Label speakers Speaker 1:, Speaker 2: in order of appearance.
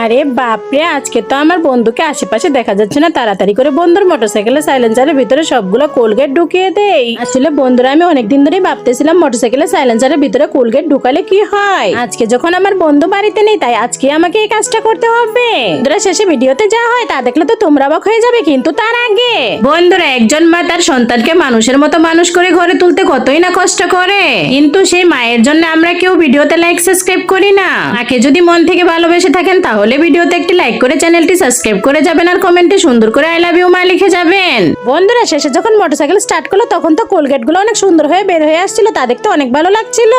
Speaker 1: আরে বাপরে, আজকে তো আমার বন্ধুকে আশেপাশে দেখা যাচ্ছে না। তাড়াতাড়ি করে বন্ধুর মোটরসাইকেলের সাইলেন্সারের ভিতরে সবগুলো কোলগেট ঢুকিয়ে দেই। আসলে বন্ধুরা, আমি অনেকদিন ধরেই ভাবতেছিলাম মোটরসাইকেলের সাইলেন্সারের ভিতরে কোলগেট ঢুকালে কি হয়। আজকে যখন আমার বন্ধু বাড়িতে নেই, তাই আজকে আমাকে এই কাজটা করতে হবে। বন্ধুরা, শেষে ভিডিওতে যা হয় তা দেখলে তো তোমরা অবাক হয়ে যাবে, কিন্তু তার আগে বন্ধুরা, একজন মা তার সন্তানকে মানুষের মতো মানুষ করে ঘরে তুলতে কতই না কষ্ট করে, কিন্তু সেই মায়ের জন্য আমরা কেউ ভিডিওতে লাইক সাবস্ক্রাইব করি না। মাকে যদি মন থেকে ভালোবেসে থাকেন তাহলে ভিডিওতে একটি লাইক করে চ্যানেলটি সাবস্ক্রাইব করে যাবেন, আর কমেন্টে সুন্দর করে আই লাভ ইউ মা লিখে যাবেন। বন্ধুরা, শেষে যখন মোটরসাইকেল স্টার্ট করলো তখন তো কোলগেট গুলো অনেক সুন্দর হয়ে বের হয়ে আসছিল, তা দেখতে অনেক ভালো লাগছিল।